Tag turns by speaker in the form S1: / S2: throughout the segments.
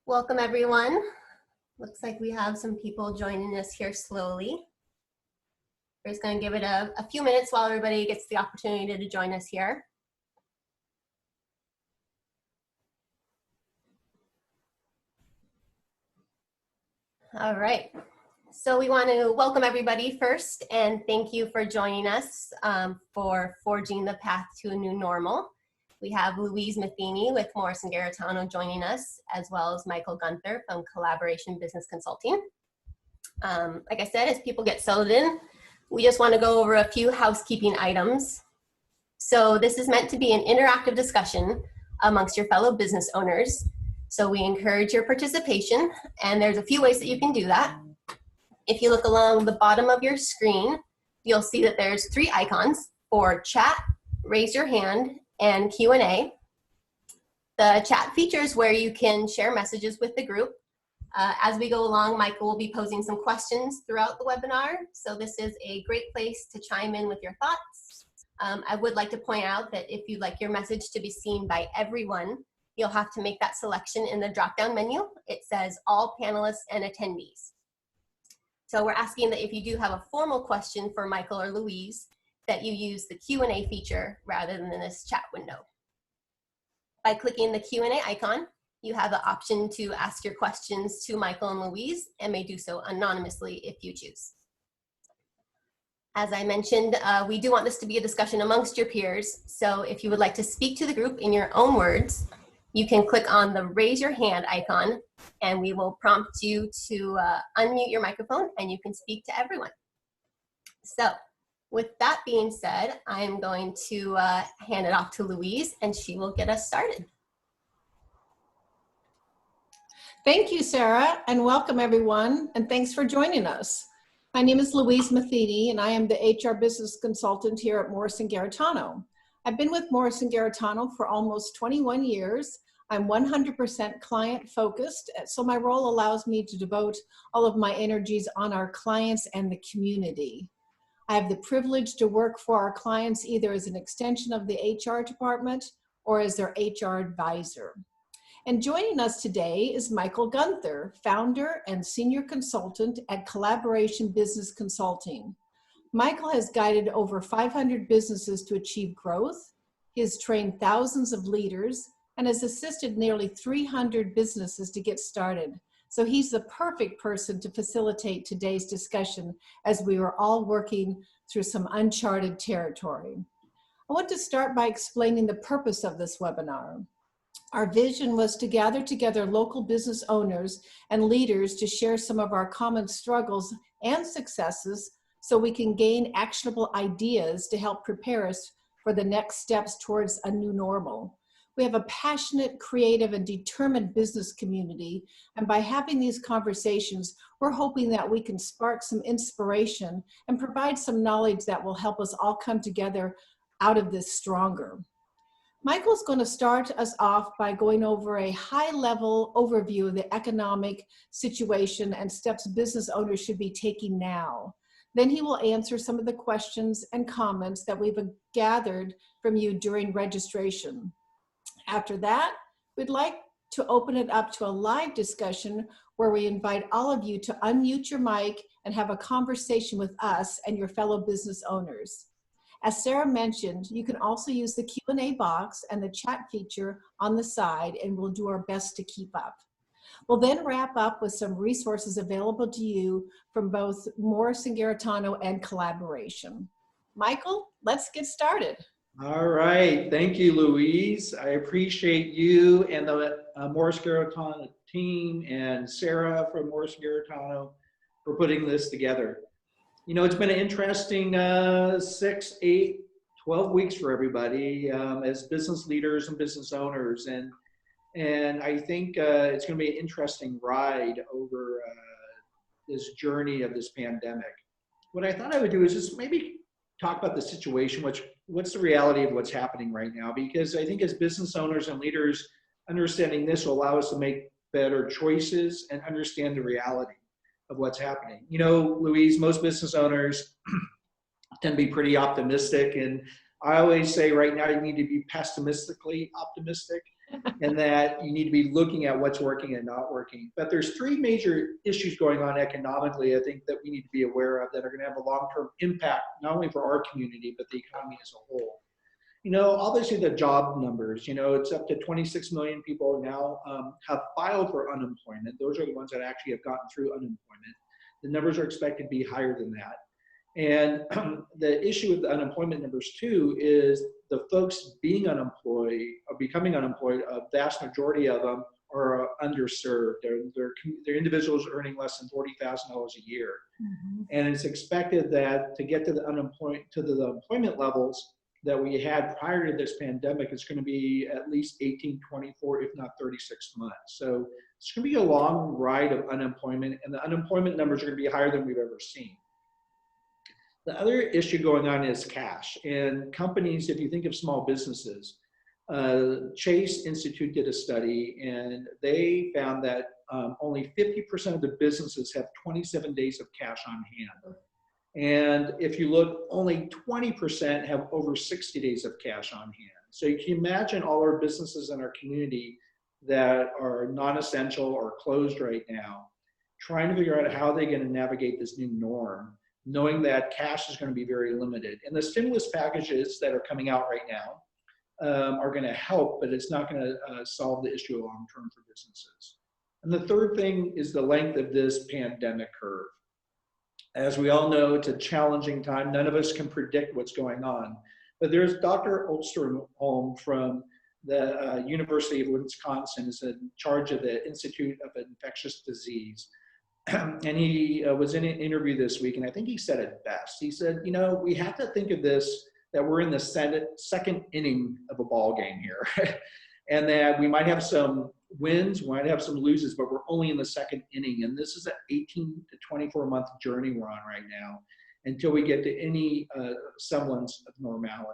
S1: Welcome everyone. Looks like we have some people joining us here slowly. We're just going to give it a few minutes while everybody gets the opportunity to join us here. All right. So we want to welcome everybody first and thank you for joining us for Forging the Path to a New Normal. We have Louise Matheny with Morris Garritano joining us, as well as Michael Gunther from Collaboration Business Consulting. Like I said, as people get settled in, we just want to go over a few housekeeping items. So this is meant to be an interactive discussion amongst your fellow business owners. So we encourage your participation, and there's a few ways that you can do that. If you look along the bottom of your screen, you'll see that there's 3 icons for chat, raise your hand, and Q&A. The chat feature is where you can share messages with the group. As we go along, Michael will be posing some questions throughout the webinar, so this is a great place to chime in with your thoughts. I would like to point out that if you'd like your message to be seen by everyone, you'll have to make that selection in the drop-down menu. It says all panelists and attendees. So we're asking that if you do have a formal question for Michael or Louise, that you use the Q&A feature rather than this chat window. By clicking the Q&A icon, you have the option to ask your questions to Michael and Louise and may do so anonymously if you choose. As I mentioned, we do want this to be a discussion amongst your peers. So if you would like to speak to the group in your own words, you can click on the raise your hand icon and we will prompt you to unmute your microphone and you can speak to everyone. So with that being said, I'm going to hand it off to Louise and she will get us started.
S2: Thank you, Sarah, and welcome everyone, and thanks for joining us. My name is Louise Matheny, and I am the HR business consultant here at Morris Garritano. I've been with Morris Garritano for almost 21 years. I'm 100% client focused, so my role allows me to devote all of my energies on our clients and the community. I have the privilege to work for our clients either as an extension of the HR department or as their HR advisor. And joining us today is Michael Gunther, founder and senior consultant at Collaboration Business Consulting. Michael has guided over 500 businesses to achieve growth. He has trained thousands of leaders and has assisted nearly 300 businesses to get started. So he's the perfect person to facilitate today's discussion as we are all working through some uncharted territory. I want to start by explaining the purpose of this webinar. Our vision was to gather together local business owners and leaders to share some of our common struggles and successes so we can gain actionable ideas to help prepare us for the next steps towards a new normal. We have a passionate, creative, and determined business community, and by having these conversations, we're hoping that we can spark some inspiration and provide some knowledge that will help us all come together out of this stronger. Michael's going to start us off by going over a high-level overview of the economic situation and steps business owners should be taking now. Then he will answer some of the questions and comments that we've gathered from you during registration. After that, we'd like to open it up to a live discussion where we invite all of you to unmute your mic and have a conversation with us and your fellow business owners. As Sarah mentioned, you can also use the Q&A box and the chat feature on the side, and we'll do our best to keep up. We'll then wrap up with some resources available to you from both Morris Garritano and Collaboration. Michael, let's get started.
S3: All right, thank you, Louise. I appreciate you and the Morris Garritano team and Sarah from Morris Garritano for putting this together. You know, it's been an interesting 6, 8, 12 weeks for everybody as business leaders and business owners. And I think it's going to be an interesting ride over this journey of this pandemic. What I thought I would do is just maybe talk about the situation, what's the reality of what's happening right now, because I think as business owners and leaders, understanding this will allow us to make better choices and understand the reality of what's happening. You know, Louise, most business owners tend to be pretty optimistic, and I always say right now you need to be pessimistically optimistic. and that you need to be looking at what's working and not working. But there's three major issues going on economically, I think, that we need to be aware of that are going to have a long-term impact, not only for our community, but the economy as a whole. You know, obviously the job numbers, you know, it's up to 26 million people now have filed for unemployment. Those are the ones that actually have gotten through unemployment. The numbers are expected to be higher than that. And the issue with the unemployment numbers too is the folks being unemployed or becoming unemployed, a vast majority of them are underserved. They're individuals earning less than $40,000 a year. Mm-hmm. And it's expected that to get to the employment levels that we had prior to this pandemic, it's going to be at least 18, 24, if not 36 months. So it's going to be a long ride of unemployment, and the unemployment numbers are going to be higher than we've ever seen. The other issue going on is cash. And companies, if you think of small businesses, Chase Institute did a study, and they found that only 50% of the businesses have 27 days of cash on hand. And if you look, only 20% have over 60 days of cash on hand. So you can imagine all our businesses in our community that are non-essential or closed right now, trying to figure out how they're going to navigate this new norm, knowing that cash is going to be very limited. And the stimulus packages that are coming out right now are going to help, but it's not going to solve the issue long-term for businesses. And the third thing is the length of this pandemic curve. As we all know, it's a challenging time. None of us can predict what's going on. But there's Dr. Osterholm from the University of Wisconsin, is in charge of the Institute of Infectious Disease. And he was in an interview this week, and I think he said it best. He said, you know, we have to think of this, that we're in the second inning of a ball game here. And that we might have some wins, we might have some loses, but we're only in the second inning. And this is an 18 to 24 month journey we're on right now until we get to any semblance of normality.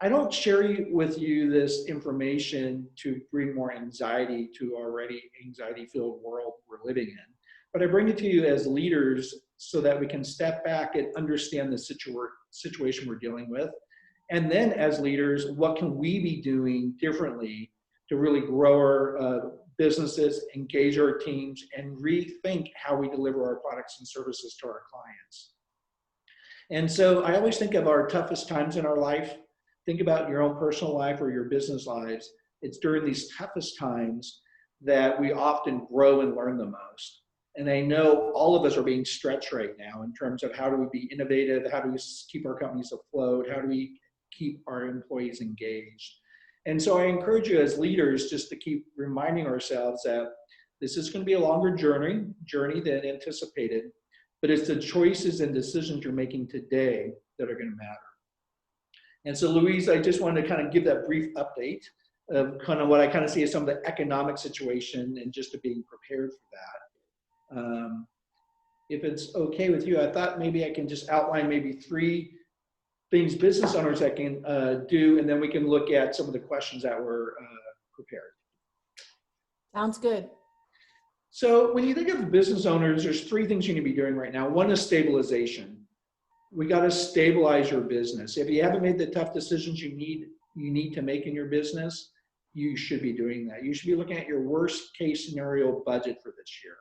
S3: I don't share with you this information to bring more anxiety to already anxiety-filled world we're living in, but I bring it to you as leaders so that we can step back and understand the situation we're dealing with. And then as leaders, what can we be doing differently to really grow our businesses, engage our teams, and rethink how we deliver our products and services to our clients. And so I always think of our toughest times in our life. Think about your own personal life or your business lives. It's during these toughest times that we often grow and learn the most. And I know all of us are being stretched right now in terms of how do we be innovative, how do we keep our companies afloat, how do we keep our employees engaged. And so I encourage you as leaders just to keep reminding ourselves that this is going to be a longer journey than anticipated, but it's the choices and decisions you're making today that are going to matter. And so Louise, I just wanted to kind of give that brief update of kind of what I kind of see as some of the economic situation and just to being prepared for that. If it's okay with you, I thought maybe I can just outline maybe 3 things business owners that can do, and then we can look at some of the questions that were prepared.
S2: Sounds good.
S3: So when you think of business owners, there's 3 things you need to be doing right now. One is stabilization. We got to stabilize your business. If you haven't made the tough decisions you need to make in your business, you should be doing that. You should be looking at your worst case scenario budget for this year.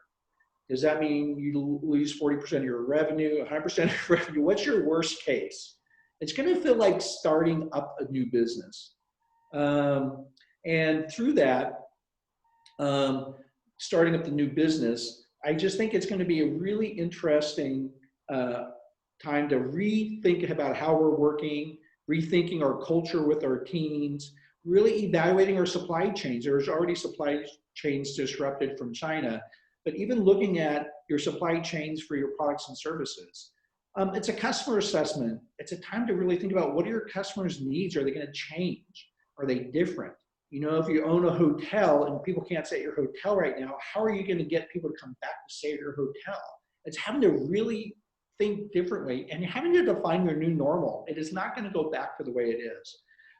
S3: Does that mean you lose 40% of your revenue, 100% of your revenue? What's your worst case? It's going to feel like starting up a new business. And through that, starting up the new business, I just think it's going to be a really interesting time to rethink about how we're working, rethinking our culture with our teams, really evaluating our supply chains. There's already supply chains disrupted from China, but even looking at your supply chains for your products and services. It's a customer assessment. It's a time to really think about what are your customers' needs? Are they going to change? Are they different? You know, if you own a hotel and people can't stay at your hotel right now, how are you going to get people to come back to stay at your hotel? It's having to really think differently and having to define your new normal. It is not going to go back to the way it is.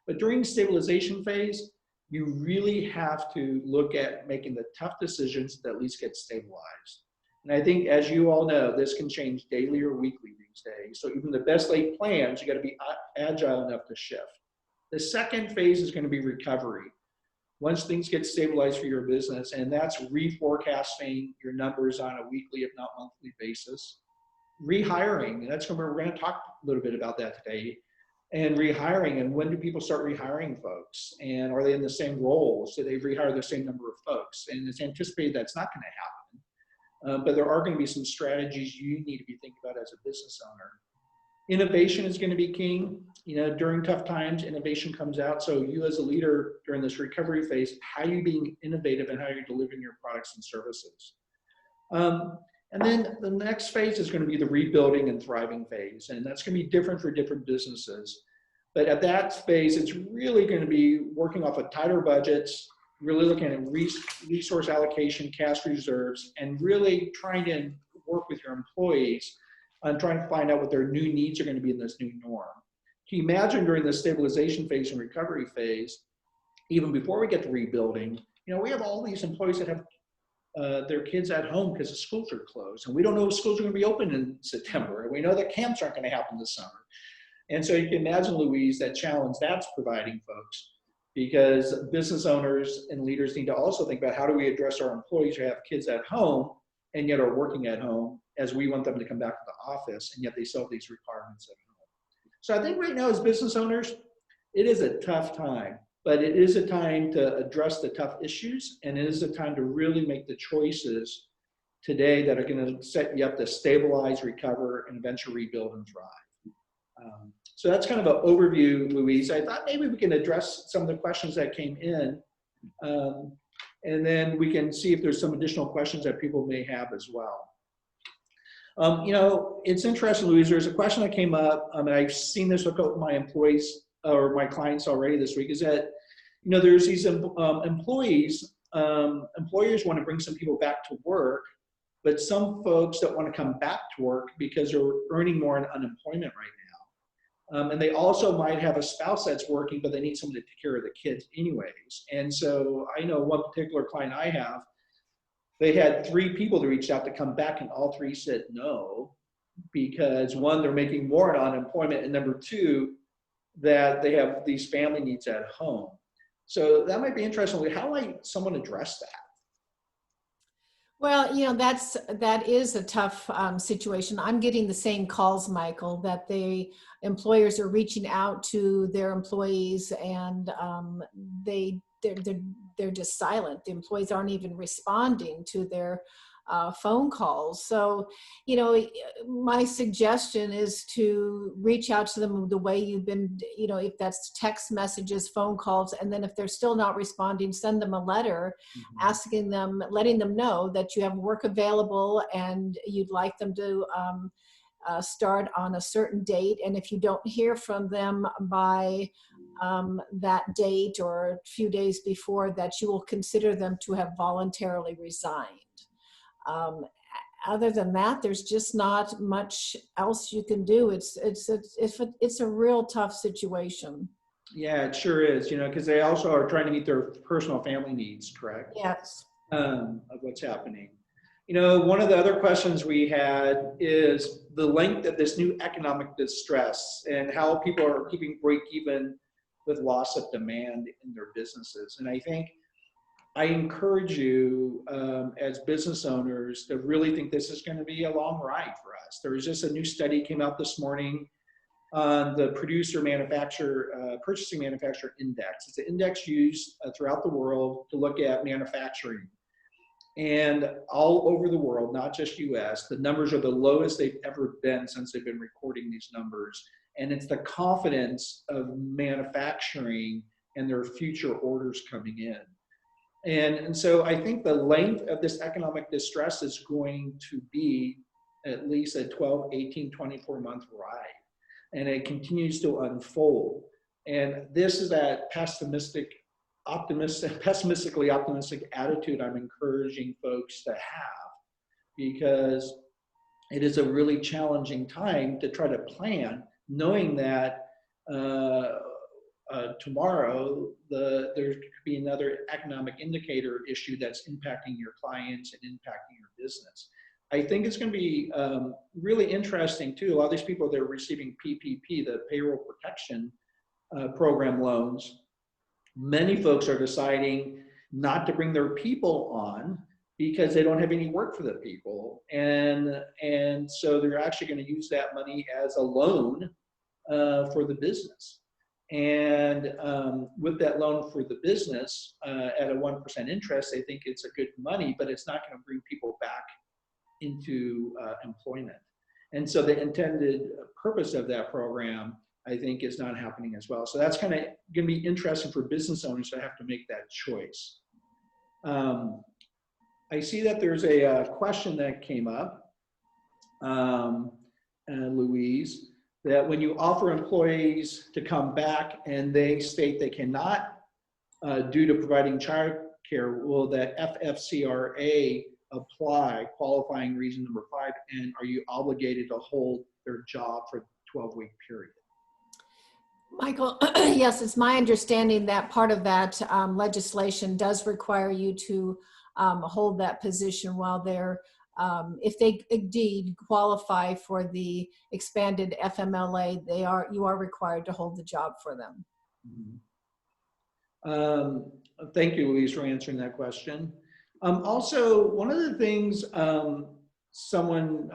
S3: But during stabilization phase, you really have to look at making the tough decisions that at least get stabilized. And I think, as you all know, this can change daily or weekly these days. So even the best laid plans, you got to be agile enough to shift. The second phase is going to be recovery. once things get stabilized for your business, and that's reforecasting your numbers on a weekly, if not monthly basis. Rehiring, and that's we're going to talk a little bit about that today. And rehiring, and when do people start rehiring folks? And are they in the same roles? Do they rehire the same number of folks? And it's anticipated that's not going to happen. But there are going to be some strategies you need to be thinking about as a business owner. Innovation is going to be king. You know, during tough times, innovation comes out. So you as a leader during this recovery phase, how are you being innovative and how you're delivering your products and services? And then the next phase is going to be the rebuilding and thriving phase. And that's going to be different for different businesses. But at that phase, it's really going to be working off of tighter budgets, really looking at resource allocation, cash reserves, and really trying to work with your employees on trying to find out what their new needs are going to be in this new norm. Can you imagine during the stabilization phase and recovery phase, even before we get to rebuilding, you know, we have all these employees that have their kids at home because the schools are closed, and we don't know if schools are going to be open in September, and we know that camps aren't going to happen this summer. And so you can imagine, Louise, that challenge that's providing folks, because business owners and leaders need to also think about how do we address our employees who have kids at home and yet are working at home, as we want them to come back to the office, and yet they still have these requirements at home. So I think right now as business owners, it is a tough time. But it is a time to address the tough issues, and it is a time to really make the choices today that are going to set you up to stabilize, recover, and eventually rebuild and thrive. So that's kind of an overview, Louise. I thought maybe we can address some of the questions that came in, and then we can see if there's some additional questions that people may have as well. You know, it's interesting, Louise, there's a question that came up, and I've seen this with my employees or my clients already this week, is that, you know, there's these employers want to bring some people back to work, but some folks don't want to come back to work because they're earning more in unemployment right now. And they also might have a spouse that's working, but they need someone to take care of the kids anyways. And so I know one particular client I have, they had 3 people that reached out to come back, and all 3 said no, because 1, they're making more in unemployment, and number 2, that they have these family needs at home. So that might be interesting. How might someone address that?
S2: Well, you know, that is a tough situation. I'm getting the same calls, Michael, that employers are reaching out to their employees, and they're just silent. The employees aren't even responding to their phone calls. So, you know, my suggestion is to reach out to them the way you've been, you know, if that's text messages, phone calls, and then if they're still not responding, send them a letter asking them, letting them know that you have work available and you'd like them to start on a certain date. And if you don't hear from them by that date or a few days before, that you will consider them to have voluntarily resigned. Other than that, there's just not much else you can do. It's a real tough situation.
S3: Yeah, it sure is, you know, because they also are trying to meet their personal family needs, correct?
S2: Yes.
S3: Of what's happening. You know, one of the other questions we had is the length of this new economic distress and how people are keeping break even with loss of demand in their businesses. And I think I encourage you as business owners to really think this is going to be a long ride for us. There was just a new study came out this morning on the purchasing manufacturer index. It's an index used throughout the world to look at manufacturing. And all over the world, not just US, the numbers are the lowest they've ever been since they've been recording these numbers. And it's the confidence of manufacturing and their future orders coming in. And so I think the length of this economic distress is going to be at least a 12, 18, 24-month ride. And it continues to unfold. And this is that pessimistically optimistic attitude I'm encouraging folks to have, because it is a really challenging time to try to plan, knowing that tomorrow there could be another economic indicator issue that's impacting your clients and impacting your business. I think it's going to be really interesting too. A lot of these people that are receiving PPP, the payroll protection program loans, Many folks are deciding not to bring their people on because they don't have any work for the people. And so they're actually going to use that money as a loan for the business. And with that loan for the business at a 1% interest, they think it's a good money, but it's not going to bring people back into employment. And so the intended purpose of that program, I think, is not happening as well. So that's kind of going to be interesting for business owners to have to make that choice. I see that there's a question that came up, Louise, that when you offer employees to come back and they state they cannot due to providing child care, will that FFCRA apply, qualifying reason number 5, and are you obligated to hold their job for the 12-week period?
S2: Michael, yes, it's my understanding that part of that legislation does require you to hold that position while they're, if they indeed qualify for the expanded FMLA, you are required to hold the job for them.
S3: Mm-hmm. Thank you, Louise, for answering that question. Also, one of the things someone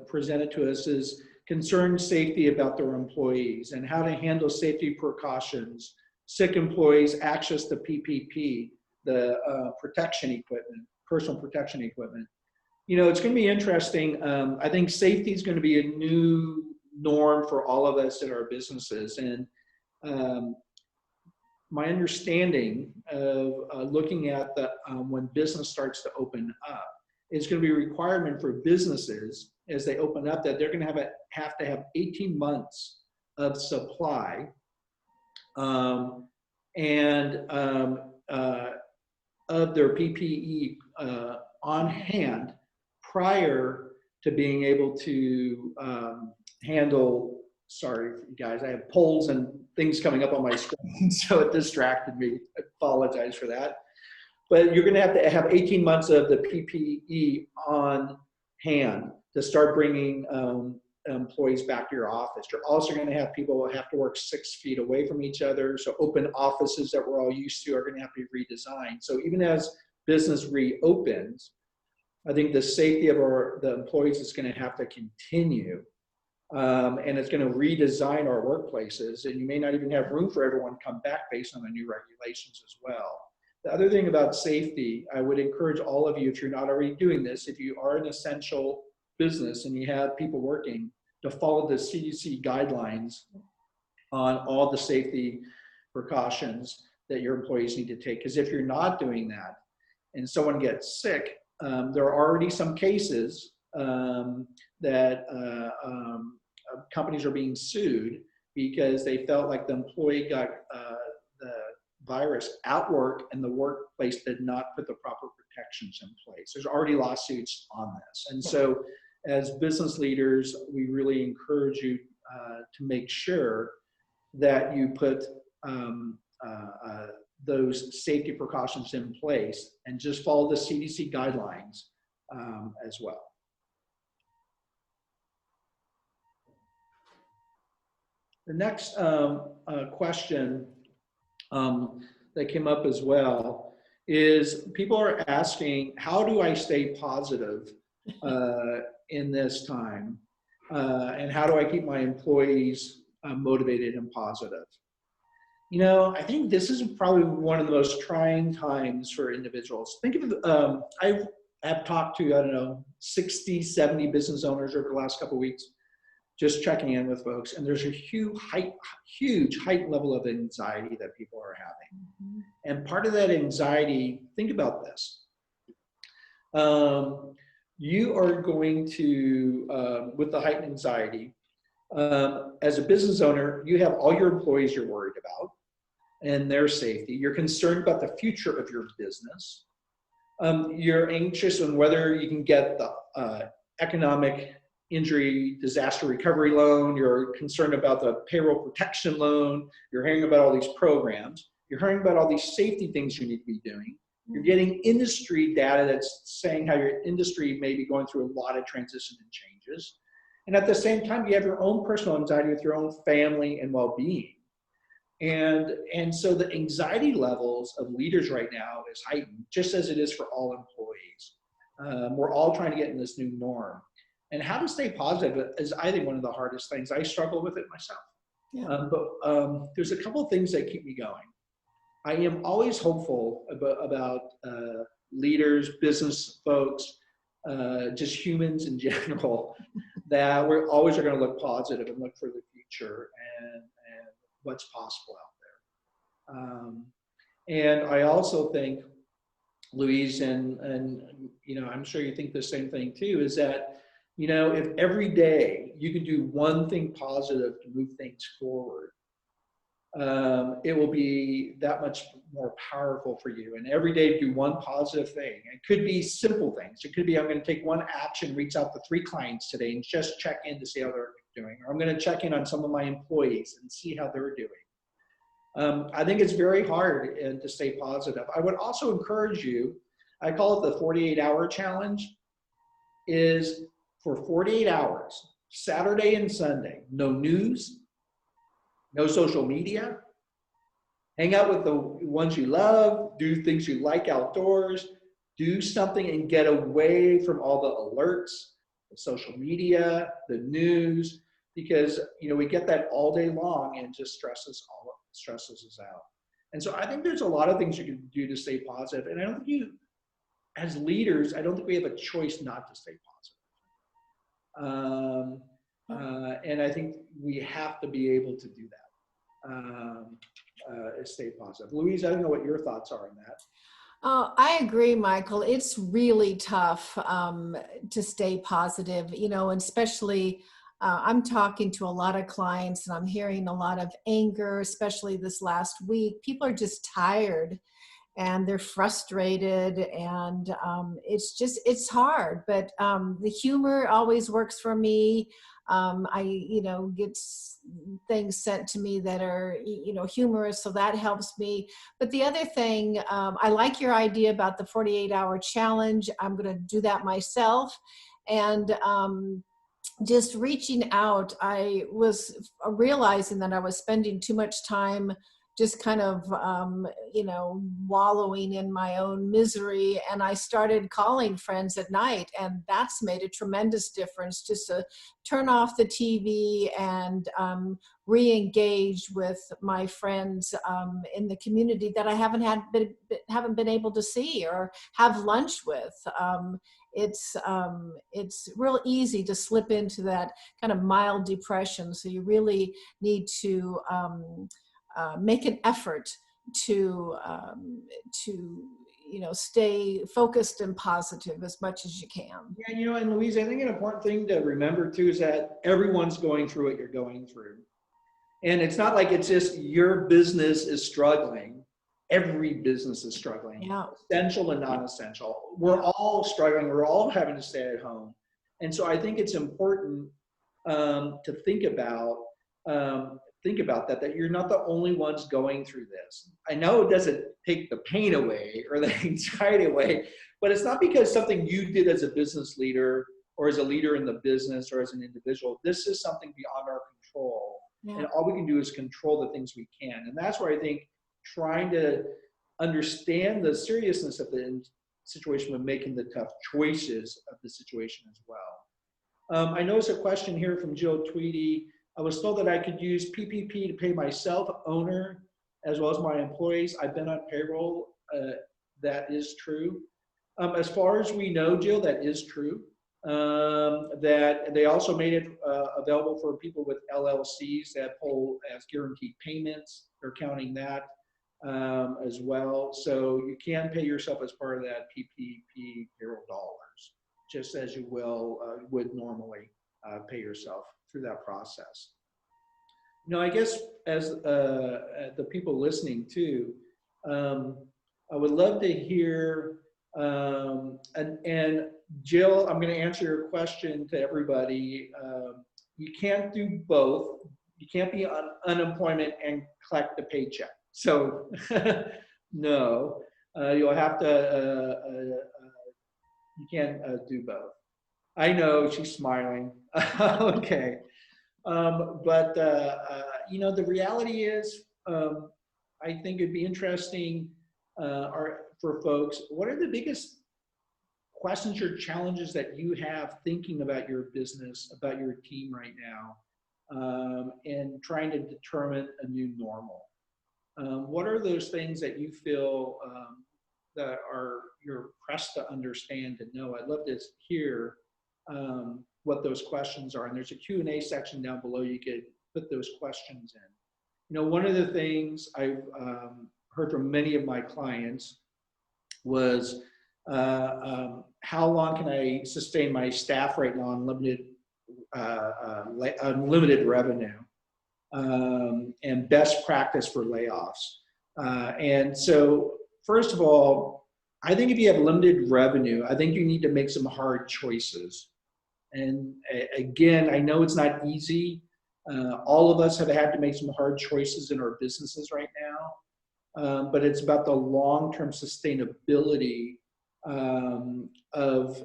S3: presented to us is concerned safety about their employees and how to handle safety precautions, sick employees, access to PPP, the protection equipment, personal protection equipment. You know, it's going to be interesting. I think safety is going to be a new norm for all of us in our businesses. And my understanding of looking at the when business starts to open up is going to be a requirement for businesses as they open up that they're going to have to have 18 months of supply of their PPE on hand prior to being able to handle, sorry guys, I have polls and things coming up on my screen, so it distracted me. I apologize for that. But you're going to have 18 months of the PPE on hand to start bringing employees back to your office. You're also going to have people who have to work 6 feet away from each other. So open offices that we're all used to are going to have to be redesigned. So even as business reopens, I think the safety of the employees is going to have to continue. And it's going to redesign our workplaces. And you may not even have room for everyone to come back based on the new regulations as well. The other thing about safety, I would encourage all of you, if you're not already doing this, if you are an essential business and you have people working, to follow the CDC guidelines on all the safety precautions that your employees need to take. Because if you're not doing that and someone gets sick, there are already some cases that companies are being sued because they felt like the employee got the virus at work and the workplace did not put the proper protections in place. There's already lawsuits on this. And so as business leaders, we really encourage you to make sure that you put those safety precautions in place and just follow the CDC guidelines as well. The next question that came up as well is people are asking, how do I stay positive in this time? And how do I keep my employees motivated and positive? You know, I think this is probably one of the most trying times for individuals. Think of, I've talked to, I don't know, 60, 70 business owners over the last couple of weeks, just checking in with folks, and there's a huge heightened level of anxiety that people are having. Mm-hmm. And part of that anxiety, think about this. You are going to, with the heightened anxiety, as a business owner, you have all your employees you're worried about and their safety. You're concerned about the future of your business. You're anxious on whether you can get the economic injury disaster recovery loan. You're concerned about the payroll protection loan. You're hearing about all these programs. You're hearing about all these safety things you need to be doing. You're getting industry data that's saying how your industry may be going through a lot of transition and changes. And at the same time, you have your own personal anxiety with your own family and well-being. And so the anxiety levels of leaders right now is heightened, just as it is for all employees. We're all trying to get in this new norm. And how to stay positive is, I think, one of the hardest things. I struggle with it myself.
S2: Yeah.
S3: But there's a couple of things that keep me going. I am always hopeful about leaders, business folks, just humans in general, that we're always are going to look positive and look for the future and what's possible out there. And I also think, Louise, and you know, I'm sure you think the same thing too, is that, you know, if every day you can do one thing positive to move things forward, it will be that much more powerful for you. And every day do one positive thing. It could be simple things. It could be, I'm going to take one action, reach out to 3 clients today and just check in to see how they're doing. Or I'm going to check in on some of my employees and see how they're doing. I think it's very hard to stay positive. I would also encourage you, I call it the 48-hour challenge, is for 48 hours, Saturday and Sunday, no news, no social media, hang out with the ones you love, do things you like outdoors, do something and get away from all the alerts, the social media, the news, because, you know, we get that all day long and just stresses us out. And so I think there's a lot of things you can do to stay positive. And I don't think as leaders, I don't think we have a choice not to stay positive. And I think we have to be able to do that, stay positive. Louise, I don't know what your thoughts are on that.
S2: I agree, Michael. It's really tough to stay positive, you know, and especially I'm talking to a lot of clients and I'm hearing a lot of anger, especially this last week. People are just tired and they're frustrated, and it's hard, but the humor always works for me. I, you know, get things sent to me that are, you know, humorous, so that helps me. But the other thing, I like your idea about the 48-hour challenge. I'm going to do that myself. And just reaching out, I was realizing that I was spending too much time just kind of, you know, wallowing in my own misery. And I started calling friends at night, and that's made a tremendous difference, just to turn off the TV and re-engage with my friends in the community that I haven't been able to see or have lunch with. It's real easy to slip into that kind of mild depression. So you really need to make an effort to you know, stay focused and positive as much as you can.
S3: Yeah, you know, and Louise, I think an important thing to remember too is that everyone's going through what you're going through. And it's not like it's just your business is struggling. Every business is struggling,
S2: Yeah.
S3: Essential and non-essential. We're all struggling. We're all having to stay at home. And so I think it's important to think about that you're not the only ones going through this. I know it doesn't take the pain away or the anxiety away, but it's not because something you did as a business leader or as a leader in the business or as an individual. This is something beyond our control. Yeah. And all we can do is control the things we can. And that's where I think trying to understand the seriousness of the situation of making the tough choices of the situation as well. I noticed a question here from Jill Tweedy. I was told that I could use PPP to pay myself, owner, as well as my employees. I've been on payroll. That is true. As far as we know, Jill, that is true. That they also made it available for people with LLCs that pull as guaranteed payments. They're counting that as well. So you can pay yourself as part of that PPP payroll dollars, just as you would normally pay yourself through that process. You know, I guess as the people listening too, I would love to hear, and Jill, I'm going to answer your question to everybody. You can't do both. You can't be on unemployment and collect a paycheck. So no, you'll have to, you can't do both. I know, she's smiling. Okay. But you know, the reality is I think it'd be interesting for folks, what are the biggest questions or challenges that you have thinking about your business, about your team right now, and trying to determine a new normal? What are those things that you feel that you're pressed to understand and know? I'd love to hear what those questions are. And there's a Q&A section down below. You could put those questions in. You know, one of the things I've heard from many of my clients was, how long can I sustain my staff right now on unlimited revenue, and best practice for layoffs. And so, first of all, I think if you have limited revenue, I think you need to make some hard choices. And again, I know it's not easy. All of us have had to make some hard choices in our businesses right now, but it's about the long-term sustainability of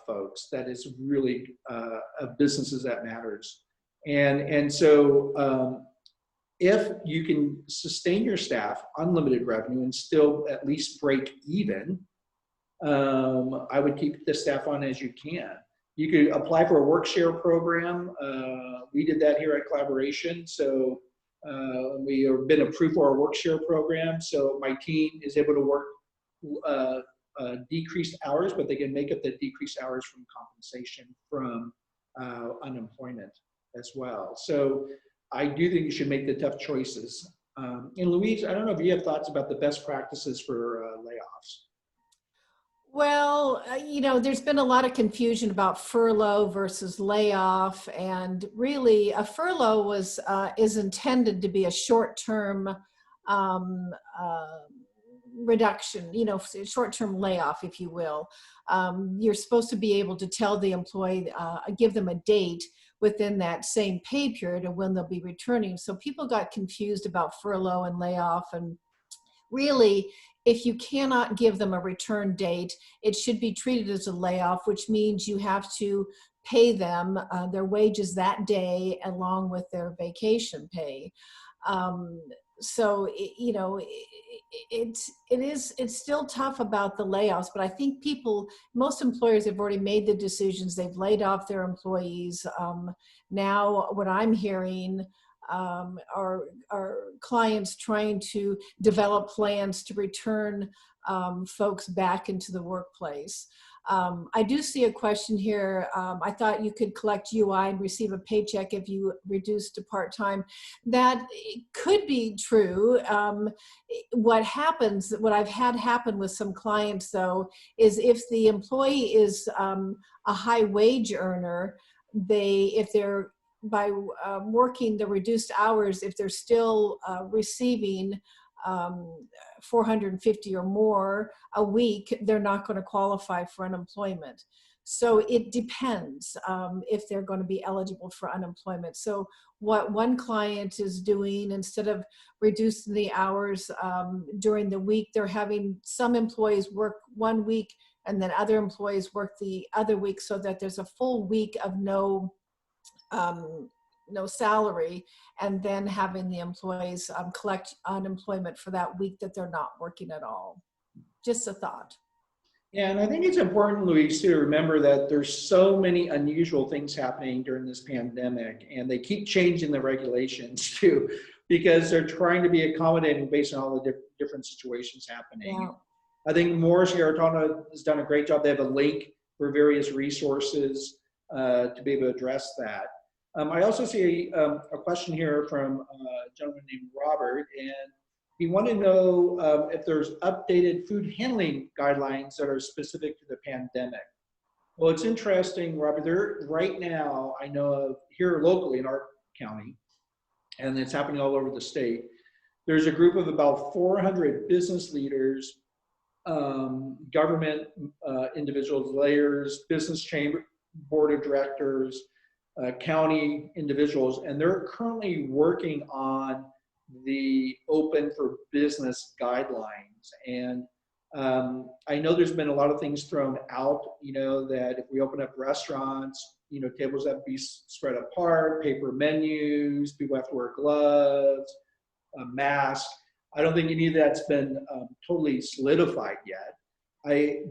S3: folks. That is really of businesses that matters. And so if you can sustain your staff unlimited revenue and still at least break even, I would keep the staff on as you can. You could apply for a work share program. We did that here at Collaboration. So we have been approved for our work share program. So my team is able to work decreased hours, but they can make up the decreased hours from compensation from unemployment as well. So I do think you should make the tough choices. And Louise, I don't know if you have thoughts about the best practices for layoffs.
S2: Well, you know, there's been a lot of confusion about furlough versus layoff, and really a furlough is intended to be a short-term reduction, you know, short-term layoff, if you will. You're supposed to be able to tell the employee, give them a date within that same pay period of when they'll be returning. So people got confused about furlough and layoff, and really, if you cannot give them a return date, it should be treated as a layoff, which means you have to pay them their wages that day along with their vacation pay. So you know, it's still tough about the layoffs, but I think most employers have already made the decisions. They've laid off their employees. Now what I'm hearing are clients trying to develop plans to return folks back into the workplace. I do see a question here. I thought you could collect UI and receive a paycheck if you reduce to part-time. That could be true. What I've had happen with some clients though, is if the employee is a high wage earner, if they're by working the reduced hours, if they're still receiving 450 or more a week, they're not going to qualify for unemployment. So it depends if they're going to be eligible for unemployment. So what one client is doing, instead of reducing the hours during the week, they're having some employees work 1 week and then other employees work the other week, so that there's a full week of no salary, and then having the employees collect unemployment for that week that they're not working at all. Just a thought.
S3: Yeah, and I think it's important, Louise, to remember that there's so many unusual things happening during this pandemic, and they keep changing the regulations too, because they're trying to be accommodating based on all the different situations happening.
S2: Yeah.
S3: I think Morris Garritano has done a great job. They have a link for various resources to be able to address that. I also see a question here from a gentleman named Robert, and he wanted to know if there's updated food handling guidelines that are specific to the pandemic. Well, it's interesting, Robert, there right now, I know of here locally in our county, and it's happening all over the state, there's a group of about 400 business leaders, government individuals, layers, business chamber, board of directors, county individuals, and they're currently working on the open for business guidelines. And I know there's been a lot of things thrown out, you know, that if we open up restaurants, you know, tables have to be spread apart, paper menus, people have to wear gloves, mask. I don't think any of that's been totally solidified yet.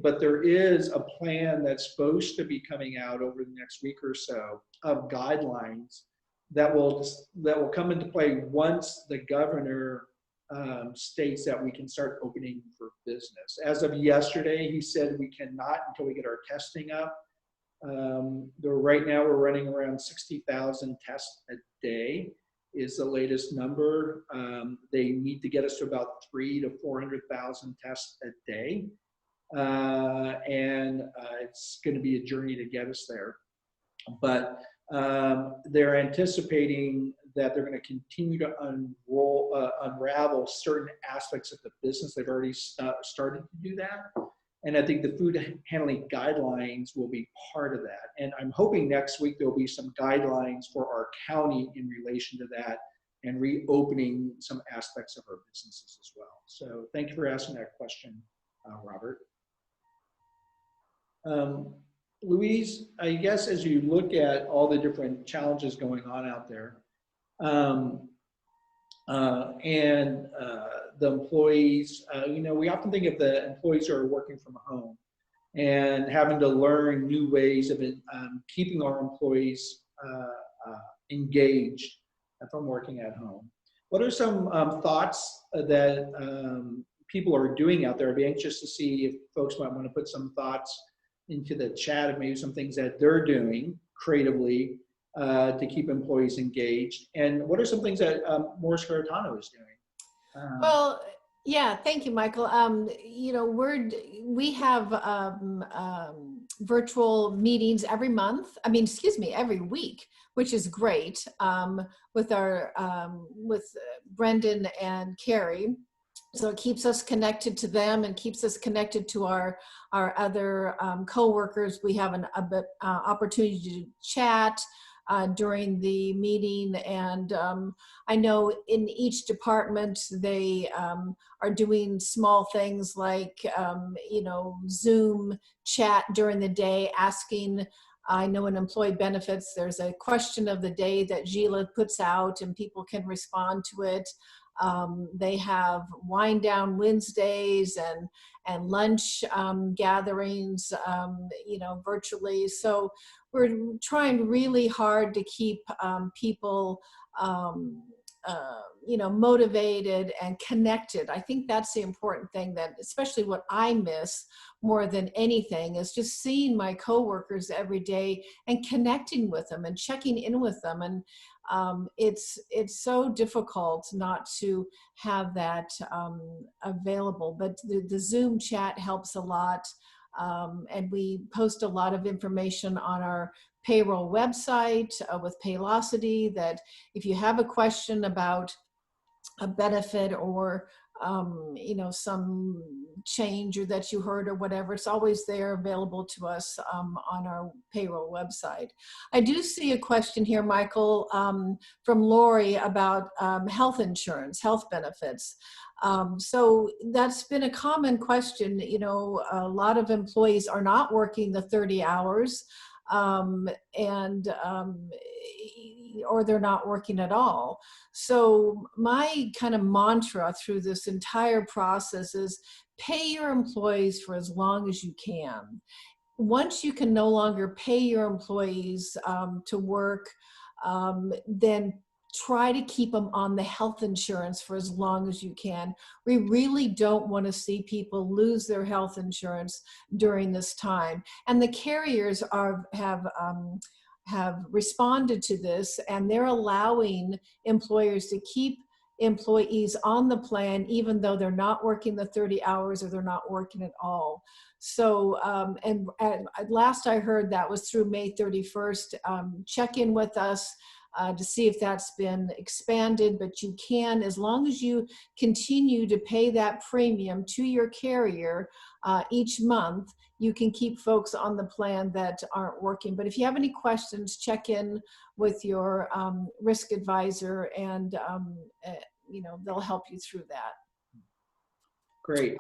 S3: But there is a plan that's supposed to be coming out over the next week or so of guidelines that will come into play once the governor states that we can start opening for business. As of yesterday, he said we cannot until we get our testing up. Right now we're running around 60,000 tests a day is the latest number. They need to get us to about 300,000 to 400,000 tests a day. It's going to be a journey to get us there. But they're anticipating that they're going to continue to unravel certain aspects of the business. They've already started to do that. And I think the food handling guidelines will be part of that. And I'm hoping next week there'll be some guidelines for our county in relation to that and reopening some aspects of our businesses as well. So thank you for asking that question, Robert. Louise, I guess as you look at all the different challenges going on out there, the employees, we often think of the employees who are working from home and having to learn new ways of keeping our employees engaged from working at home. What are some thoughts that people are doing out there? I'd be anxious to see if folks might want to put some thoughts into the chat of maybe some things that they're doing creatively to keep employees engaged. And what are some things that Morris Garritano is doing?
S2: Well, yeah, thank you, Michael. We have virtual meetings every week, which is great, with Brendan and Carrie. So it keeps us connected to them and keeps us connected to our other coworkers. We have an opportunity to chat during the meeting, and I know in each department they are doing small things like Zoom chat during the day, asking. I know in employee benefits there's a question of the day that Gila puts out and people can respond to it. They have wind down Wednesdays and lunch gatherings, virtually. So we're trying really hard to keep people, motivated and connected. I think that's the important thing, that especially what I miss more than anything is just seeing my coworkers every day and connecting with them and checking in with them. And it's so difficult not to have that available, but the Zoom chat helps a lot. And we post a lot of information on our payroll website with Paylocity, that if you have a question about a benefit or some change or that you heard or whatever, it's always there available to us on our payroll website. I do see a question here, Michael, from Lori about health insurance, health benefits. So that's been a common question. A lot of employees are not working the 30 hours or they're not working at all. So my kind of mantra through this entire process is pay your employees for as long as you can. Once you can no longer pay your employees to work, then try to keep them on the health insurance for as long as you can. We really don't want to see people lose their health insurance during this time. And the carriers have responded to this, and they're allowing employers to keep employees on the plan even though they're not working the 30 hours or they're not working at all. So, and last I heard that was through May 31st. Check in with us to see if that's been expanded, but you can, as long as you continue to pay that premium to your carrier each month, you can keep folks on the plan that aren't working. But if you have any questions, check in with your risk advisor, and they'll help you through that.
S3: Great.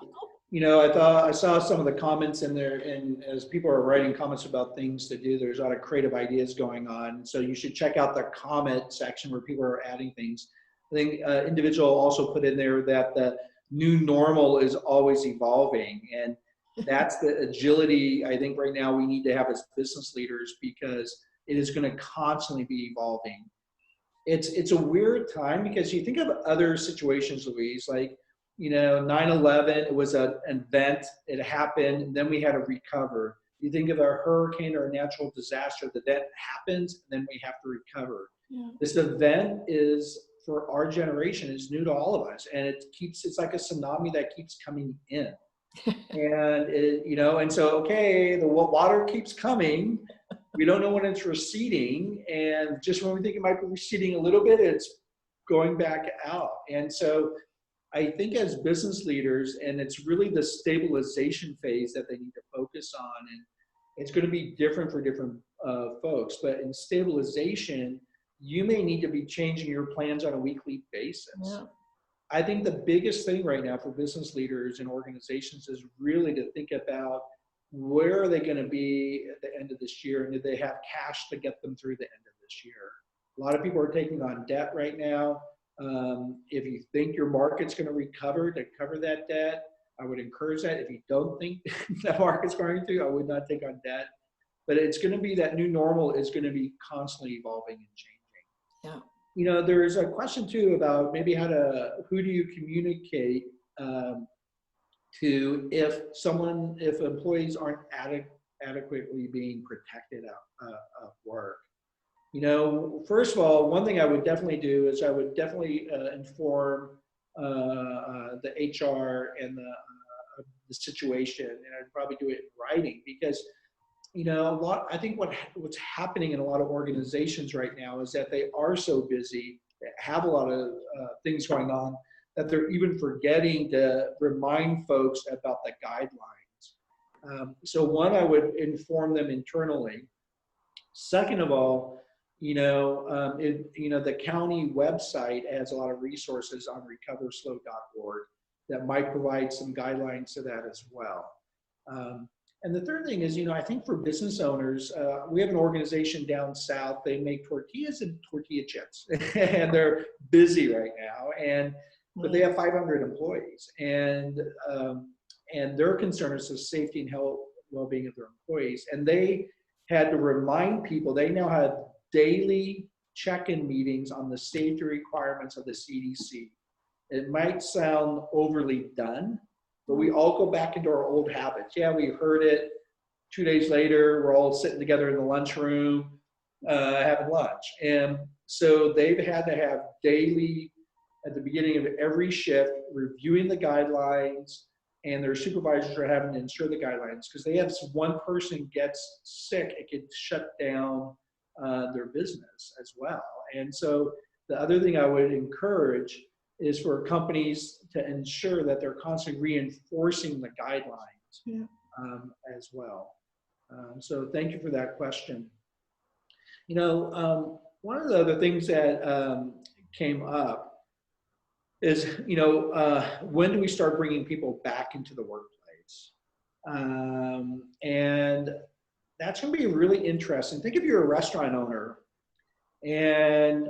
S3: I saw some of the comments in there, and as people are writing comments about things to do, there's a lot of creative ideas going on. So you should check out the comment section where people are adding things. I think individual also put in there that the new normal is always evolving. And that's the agility I think right now we need to have as business leaders, because it is going to constantly be evolving. It's a weird time because you think of other situations, Louise, like, 9/11, it was an event, it happened, and then we had to recover. You think of a hurricane or a natural disaster, the event happens, and then we have to recover.
S2: Yeah.
S3: This event is, for our generation, is new to all of us, and it's like a tsunami that keeps coming in. And and so, okay, the water keeps coming. We don't know when it's receding, and just when we think it might be receding a little bit, it's going back out. And so I think as business leaders, and it's really the stabilization phase that they need to focus on, and it's going to be different for different folks, but in stabilization, you may need to be changing your plans on a weekly basis.
S2: Yeah.
S3: I think the biggest thing right now for business leaders and organizations is really to think about, where are they going to be at the end of this year, and do they have cash to get them through the end of this year? A lot of people are taking on debt right now. If you think your market's going to recover to cover that debt, I would encourage that. If you don't think the market's going to, I would not take on debt. But it's going to be, that new normal is going to be constantly evolving and changing.
S2: Yeah.
S3: There's a question too about maybe who do you communicate to if employees aren't adequately being protected at work. First of all, one thing I would definitely do is I would definitely inform the HR and the situation, and I'd probably do it in writing, because I think what's happening in a lot of organizations right now is that they are so busy, they have a lot of things going on, that they're even forgetting to remind folks about the guidelines. So one, I would inform them internally. Second of all, the county website has a lot of resources on recoverslow.org that might provide some guidelines to that as well. And the third thing is, I think for business owners, we have an organization down south. They make tortillas and tortilla chips, and they're busy right now. But they have 500 employees, and their concern is the safety and health, well-being of their employees. And they had to remind people. They now have daily check-in meetings on the safety requirements of the CDC. It might sound overly done, but we all go back into our old habits. Yeah, we heard it. 2 days later, we're all sitting together in the lunchroom having lunch. And so they've had to have daily, at the beginning of every shift, reviewing the guidelines, and their supervisors are having to ensure the guidelines, because they have, one person gets sick, it could shut down their business as well. And so the other thing I would encourage is for companies to ensure that they're constantly reinforcing the guidelines as well. So thank you for that question. One of the other things that came up is, when do we start bringing people back into the workplace? And that's going to be really interesting. Think if you're a restaurant owner and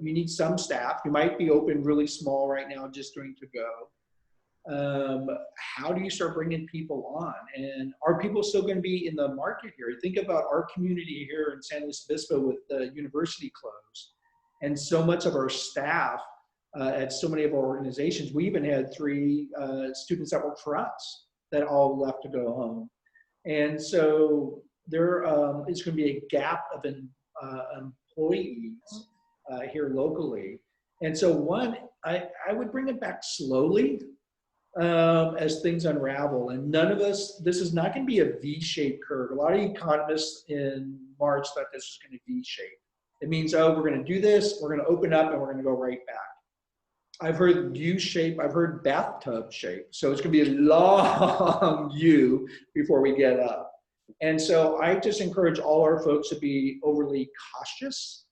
S3: you need some staff. You might be open really small right now, just doing to go. How do you start bringing people on? And are people still going to be in the market here? Think about our community here in San Luis Obispo with the university closed, and so much of our staff at so many of our organizations. We even had 3 students that worked for us that all left to go home. And so there is going to be a gap of employees here locally. And so one, I would bring it back slowly as things unravel. And none of us, this is not going to be a V-shaped curve. A lot of economists in March thought this was going to be V-shaped. It means, oh, we're going to do this, we're going to open up, and we're going to go right back. I've heard U-shape, I've heard bathtub shape. So it's going to be a long U before we get up. And so I just encourage all our folks to be overly cautious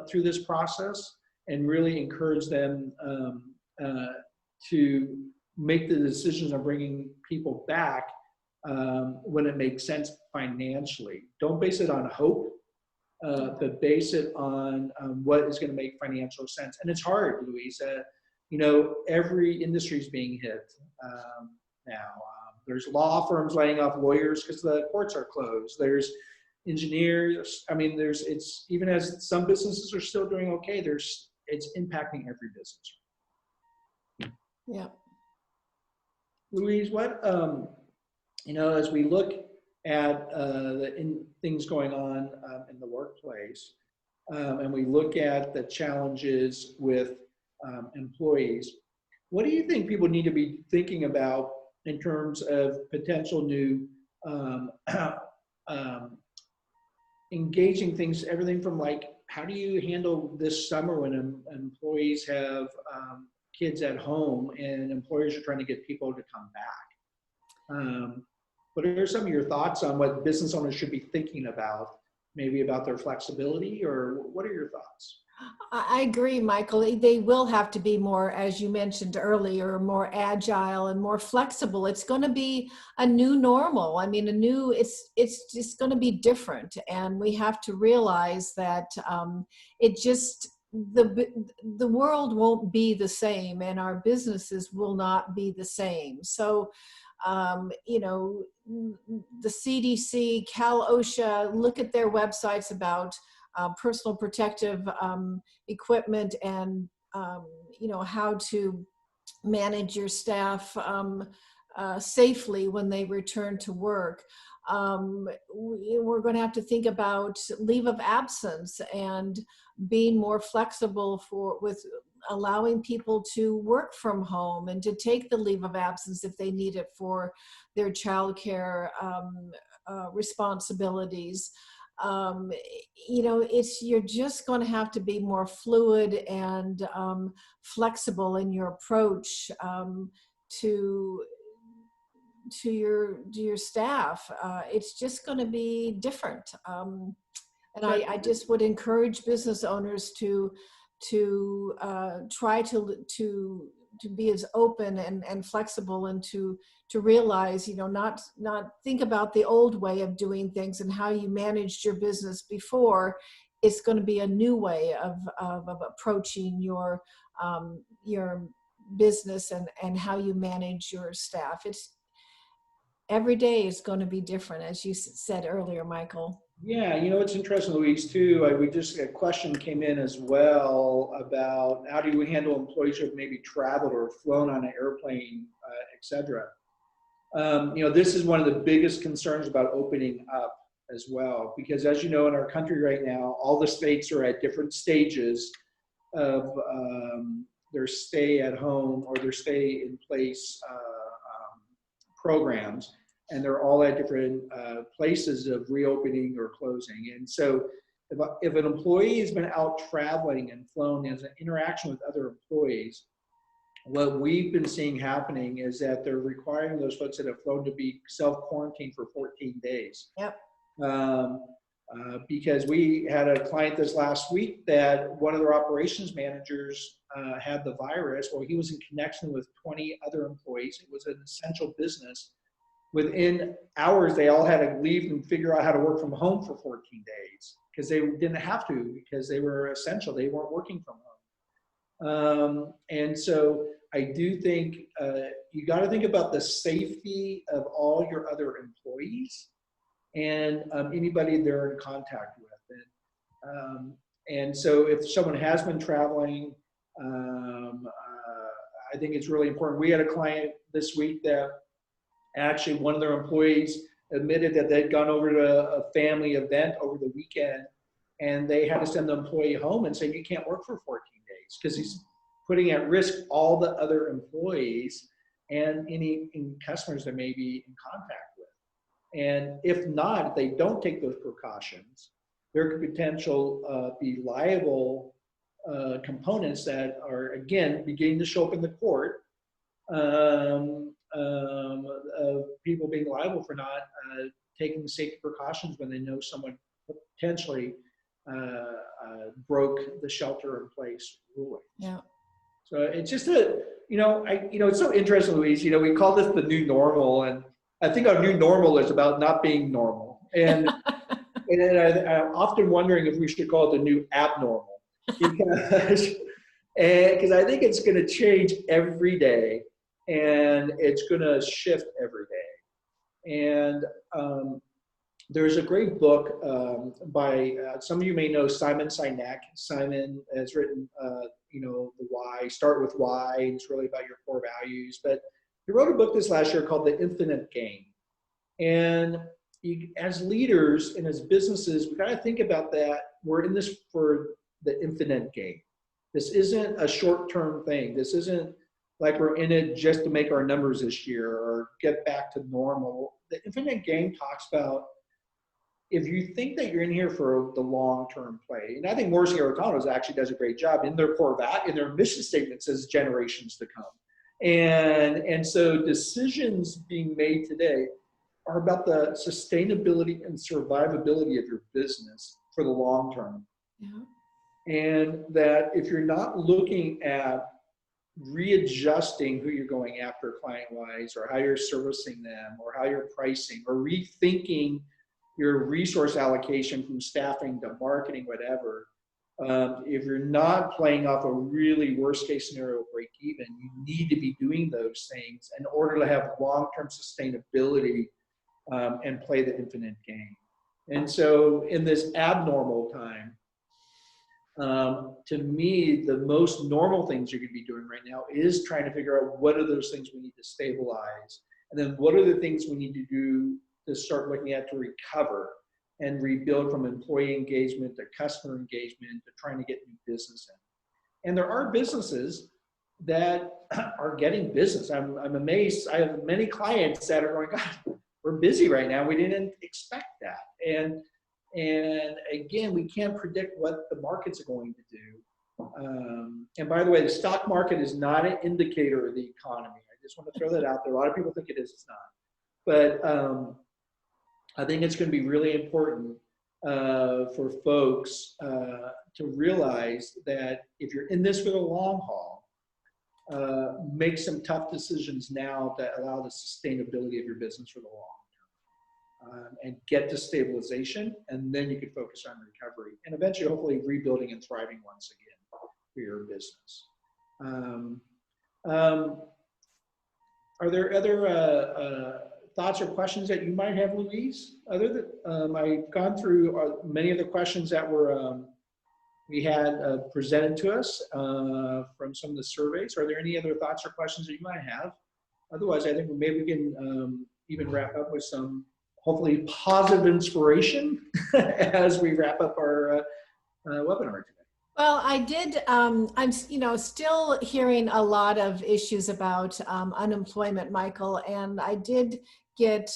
S3: through this process, and really encourage them to make the decisions on bringing people back when it makes sense financially. Don't base it on hope. but base it on what is going to make financial sense. And it's hard, Louise. Every industry is being hit now. There's law firms laying off lawyers because the courts are closed. There's engineers. I mean, it's even as some businesses are still doing okay, it's impacting every business.
S2: Yeah.
S3: Louise, what, as we look at things going on in the workplace, and we look at the challenges with employees, what do you think people need to be thinking about in terms of potential new engaging things, everything from like, how do you handle this summer when employees have kids at home and employers are trying to get people to come back? What are some of your thoughts on what business owners should be thinking about, maybe about their flexibility, or what are your thoughts?
S2: I agree, Michael. They will have to be more, as you mentioned earlier, more agile and more flexible. It's going to be a new normal. I mean, it's just going to be different. And we have to realize that the world won't be the same and our businesses will not be the same. So, the CDC, Cal OSHA, look at their websites about personal protective equipment and how to manage your staff safely when they return to work. We're going to have to think about leave of absence and being more flexible with allowing people to work from home and to take the leave of absence if they need it for their childcare responsibilities. You're just going to have to be more fluid and flexible in your approach to your staff. It's just going to be different. And I just would encourage business owners to try to be as open and flexible and to realize, not think about the old way of doing things and how you managed your business before. It's going to be a new way of approaching your business and how you manage your staff. Every day is going to be different, as you said earlier, Michael.
S3: Yeah, it's interesting, Louise, too. A question came in as well about how do you handle employees who have maybe traveled or flown on an airplane, et cetera. This is one of the biggest concerns about opening up as well, because as you know, in our country right now, all the states are at different stages of their stay at home or their stay in place programs. And they're all at different places of reopening or closing. And so if an employee has been out traveling and flown as an interaction with other employees, what we've been seeing happening is that they're requiring those folks that have flown to be self-quarantined for 14 days.
S2: Yep.
S3: Because we had a client this last week that one of their operations managers had the virus. Well, he was in connection with 20 other employees. It was an essential business. Within hours, they all had to leave and figure out how to work from home for 14 days because they didn't have to, because they were essential. They weren't working from home. And so I do think you got to think about the safety of all your other employees and anybody they're in contact with. And so if someone has been traveling, I think it's really important. We had a client this week that actually one of their employees admitted that they'd gone over to a family event over the weekend and they had to send the employee home and say, you can't work for 14 days because he's putting at risk all the other employees and any customers they may be in contact with. And if not, if they don't take those precautions, there could potential be liable components that are, again, beginning to show up in the court of people being liable for not taking the safety precautions when they know someone potentially broke the shelter-in-place ruling.
S2: Yeah.
S3: So it's just it's so interesting, Louise. We call this the new normal, and I think our new normal is about not being normal. And And I'm often wondering if we should call it the new abnormal, because I think it's going to change every day, and it's going to shift every day. And there's a great book by some of you may know Simon Sinek. Simon has written, The Why, Start with Why, and it's really about your core values. But he wrote a book this last year called The Infinite Game. And as leaders and as businesses, we got to think about that. We're in this for the infinite game. This isn't a short-term thing. This isn't like we're in it just to make our numbers this year or get back to normal. The infinite game talks about if you think that you're in here for the long-term play, and I think Morris Garritano actually does a great job in their core in their mission statement says generations to come. And so decisions being made today are about the sustainability and survivability of your business for the long term. Yeah. And that if you're not looking at readjusting who you're going after client-wise, or how you're servicing them, or how you're pricing, or rethinking your resource allocation from staffing to marketing, whatever, if you're not playing off a really worst case scenario break even, you need to be doing those things in order to have long-term sustainability and play the infinite game. And so in this abnormal time, to me, the most normal things you could be doing right now is trying to figure out what are those things we need to stabilize, and then what are the things we need to do to start looking at to recover and rebuild from employee engagement to customer engagement to trying to get new business in. And there are businesses that are getting business. I'm amazed. I have many clients that are going, God, we're busy right now. We didn't expect that. And again, we can't predict what the markets are going to do. And by the way, the stock market is not an indicator of the economy. I just want to throw that out there. A lot of people think it is. It's not. But I think it's going to be really important for folks to realize that if you're in this for the long haul, make some tough decisions now that allow the sustainability of your business for the long term, and get to stabilization, and then you can focus on recovery and eventually, hopefully, rebuilding and thriving once again for your business. Are there other thoughts or questions that you might have, Louise? Other than I've gone through many of the questions that were we had presented to us from some of the surveys. Are there any other thoughts or questions that you might have? Otherwise, I think maybe we can even wrap up with some hopefully positive inspiration as we wrap up our webinar today.
S2: Well, I did, I'm still hearing a lot of issues about unemployment, Michael, and I did get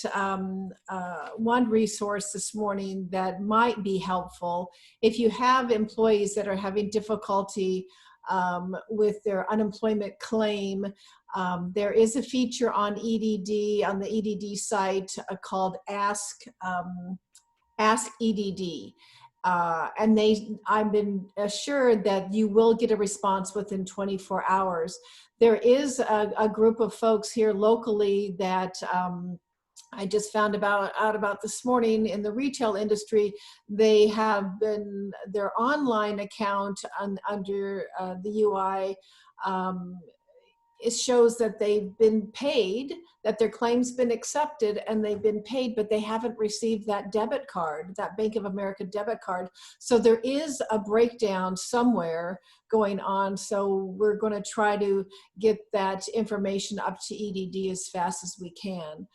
S2: one resource this morning that might be helpful. If you have employees that are having difficulty with their unemployment claim, there is a feature on EDD, on the EDD site called Ask EDD. And I've been assured that you will get a response within 24 hours. There is a group of folks here locally that I just found out about this morning in the retail industry. They have been, their online account under the UI, it shows that they've been paid, that their claim's been accepted and they've been paid, but they haven't received that debit card, that Bank of America debit card. So there is a breakdown somewhere going on. So we're going to try to get that information up to EDD as fast as we can,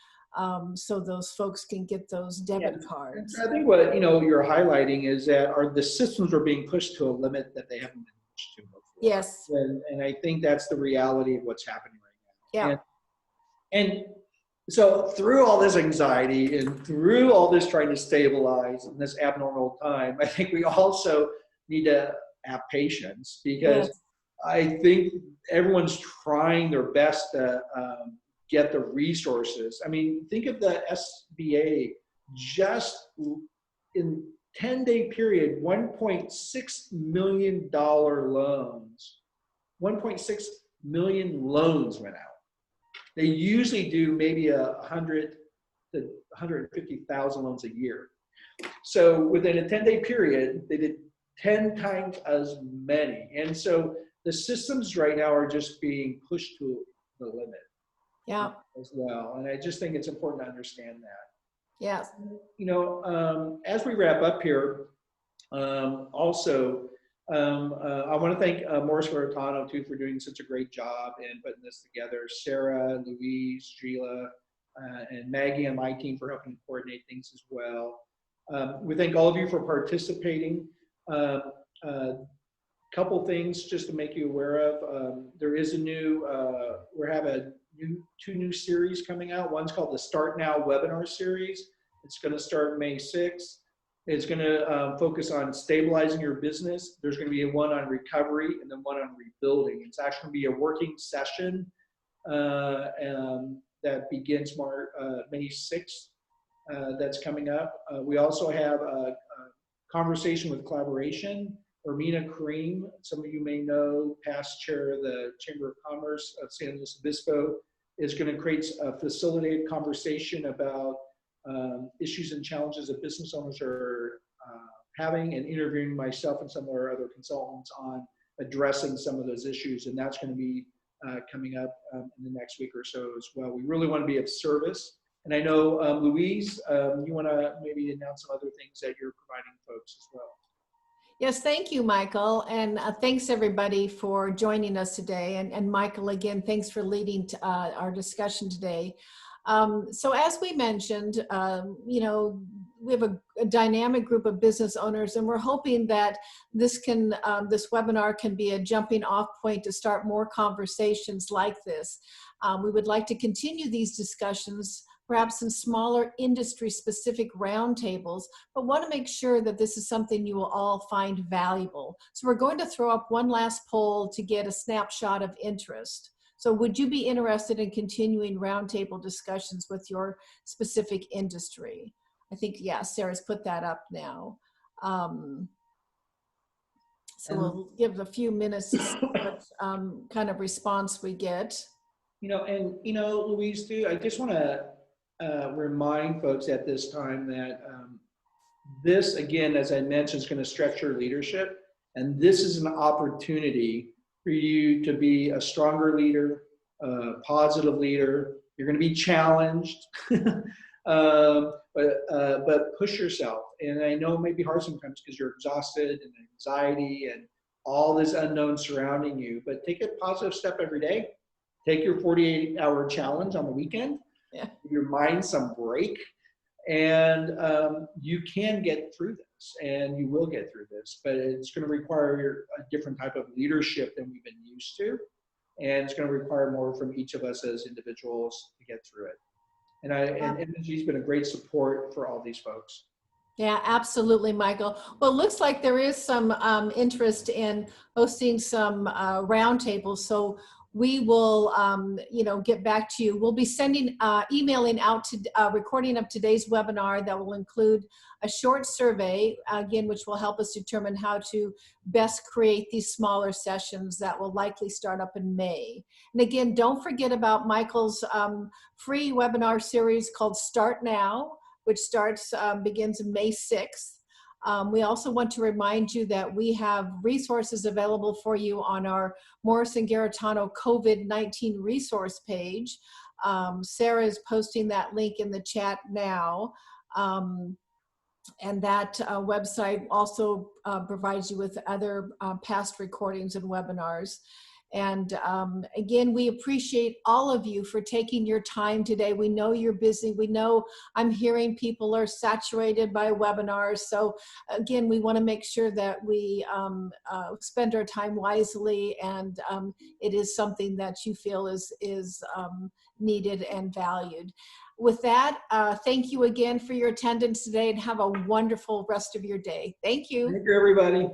S2: so those folks can get those debit cards.
S3: I think what you're highlighting is that the systems are being pushed to a limit that they haven't been pushed to before.
S2: Yes.
S3: And I think that's the reality of what's happening right now.
S2: Yeah.
S3: And so through all this anxiety and through all this trying to stabilize in this abnormal time, I think we also need to have patience, because yes, I think everyone's trying their best to get the resources. I mean, think of the SBA, just in 10-day period, $1.6 million loans. 1.6 million loans went out. They usually do maybe 100 to 150,000 loans a year. So within a 10-day period, they did 10 times as many. And so the systems right now are just being pushed to the limit.
S2: Yeah.
S3: As well. And I just think it's important to understand that.
S2: Yes.
S3: You know, as we wrap up here, also, I want to thank Morris Garritano too for doing such a great job in putting this together. Sarah, Louise, Sheila, and Maggie on my team for helping coordinate things as well. We thank all of you for participating. Couple things just to make you aware of. There is a new, we have two new series coming out. One's called the Start Now webinar series. It's going to start May 6th. It's going to focus on stabilizing your business. There's going to be one on recovery and then one on rebuilding. It's actually going to be a working session that begins May 6th. That's coming up. We also have a conversation with collaboration. Ermina Kareem, some of you may know, past chair of the Chamber of Commerce of San Luis Obispo, is going to create a facilitated conversation about issues and challenges that business owners are having, and interviewing myself and some of our other consultants on addressing some of those issues. And that's going to be coming up in the next week or so as well. We really want to be of service. And I know, Louise, you want to maybe announce some other things that you're providing folks as well.
S2: Yes, thank you, Michael. And thanks everybody for joining us today. And Michael, again, thanks for leading our discussion today. So as we mentioned, you know, we have a dynamic group of business owners, and we're hoping that this webinar can be a jumping off point to start more conversations like this. We would like to continue these discussions perhaps in smaller industry-specific roundtables, but want to make sure that this is something you will all find valuable. So we're going to throw up one last poll to get a snapshot of interest. So would you be interested in continuing roundtable discussions with your specific industry? I think, yeah, Sarah's put that up now. So we'll give a few minutes to see what kind of response we get.
S3: You know, Louise, too, I just want to remind folks at this time that this, again, as I mentioned, is going to stretch your leadership. And this is an opportunity for you to be a stronger leader, a positive leader. You're going to be challenged, but push yourself. And I know it may be hard sometimes because you're exhausted and anxiety and all this unknown surrounding you, but take a positive step every day. Take your 48-hour challenge on the weekend.
S2: Yeah.
S3: Give your mind some break, and you can get through this, and you will get through this, but it's going to require a different type of leadership than we've been used to, and it's going to require more from each of us as individuals to get through it. And Energy's been a great support for all these folks.
S2: Yeah, absolutely, Michael. Well, it looks like there is some interest in hosting some roundtables, so we will, you know, get back to you. We'll be sending, emailing out to recording of today's webinar that will include a short survey, again, which will help us determine how to best create these smaller sessions that will likely start up in May. And again, don't forget about Michael's free webinar series called Start Now, which begins May 6th. We also want to remind you that we have resources available for you on our Morris Garritano COVID-19 resource page. Sarah is posting that link in the chat now. And that website also provides you with other past recordings and webinars. And again, we appreciate all of you for taking your time today. We know you're busy. We know I'm hearing people are saturated by webinars. So again, we want to make sure that we spend our time wisely, and it is something that you feel is needed and valued. With that, thank you again for your attendance today, and have a wonderful rest of your day. Thank you.
S3: Thank you, everybody.